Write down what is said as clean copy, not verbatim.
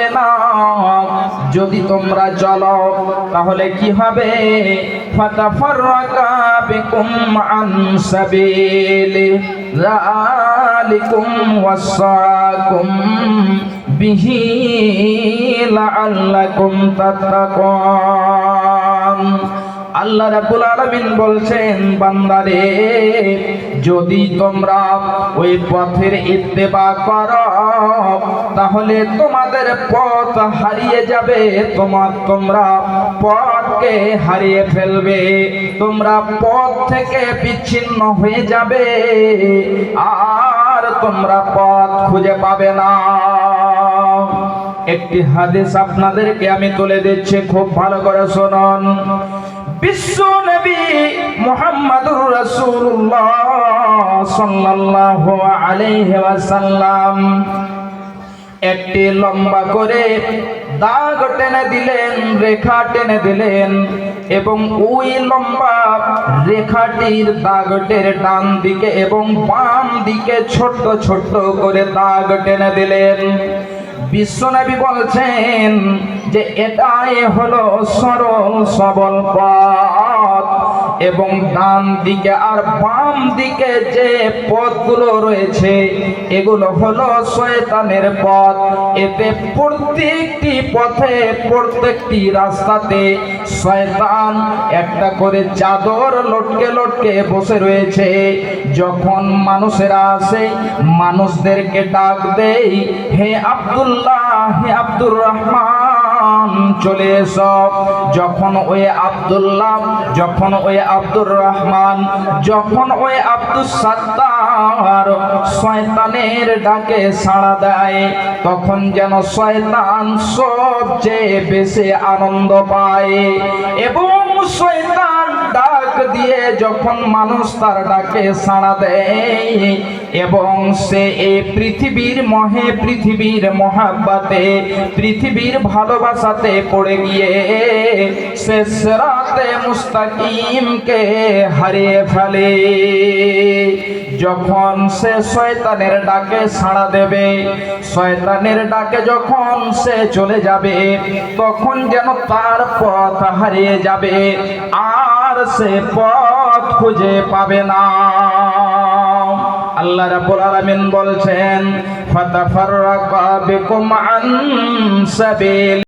চলবে না। যদি তোমরা চলো তাহলে কি হবে? ফাতাফাররাকা বিকুম আন সাবিলি যালিকুম ওয়াসাকুম বিহি লাআল্লাকুম তাত্তাকুন। আল্লাহ রাব্বুল আলামিন বলছেন, বান্দারে, যদি তোমরা ওই পথের ইত্তেবা করো তাহলে তোমাদের পথ হারিয়ে যাবে, তোমরা পথকে হারিয়ে ফেলবে, তোমরা পথ থেকে বিচ্ছিন্ন হয়ে যাবে, আর তোমরা পথ খুঁজে পাবে না। একটি হাদিস আপনাদেরকে আমি তুলে দিচ্ছি, খুব ভালো করে শুনুন। বিশ্ব নবী মুহাম্মদুর রাসূলুল্লাহ সাল্লাল্লাহু আলাইহি ওয়াসাল্লাম একটি লম্বা করে দাগ টেনে দিলেন, রেখা টেনে দিলেন, এবং ওই লম্বা রেখাটির দাগটের ডান দিকে এবং বাম দিকে ছোট্ট ছোট্ট করে দাগ টেনে দিলেন। বিশ্বনবী বলছেন যে এটাই হলো সরল সবল পথ, এবং ডান দিকে আর বাম দিকে যে পথগুলো রয়েছে এগুলো হলো শয়তানের পথ। এতে প্রত্যেকটি পথে, প্রত্যেকটি রাস্তাতে শয়তান একটা করে চাদর লটকে লটকে বসে রয়েছে। যখন মানুষেরা আসে, মানুষদেরকে ডাক দেয়, হে আব্দুল্লাহ, হে আব্দুর রহমান, চলে এসো। যখন ওই আব্দুল্লাহ, যখন ওই আব্দুর রহমান, যখন ওই আব্দুস সাত্তার শয়তানের ডাকে সাড়া দেয়, তখন যেন শয়তান সবচেয়ে বেশি আনন্দ পায়। এবং শয়তান ডাক দিয়ে যখন মানুষ তার ডাকে সাড়া দেয় এবং সে এই পৃথিবীর মোহে, পৃথিবীর মহাব্বতে, পৃথিবীর ভালোবাসাতে পড়ে গিয়ে সে সিরাতে মুস্তাকিমকে হারিয়ে ফেলে। যখন সে শয়তানের ডাকে সাড়া দেবে, শয়তানের ডাকে যখন সে চলে যাবে, তখন যেন তার পথ হারিয়ে যাবে, আর সে পথ খুঁজে পাবে না। আল্লাহ রাব্বুল আলামিন বলছেন, ফাতাফাররাকা বিকুম আন সাবিল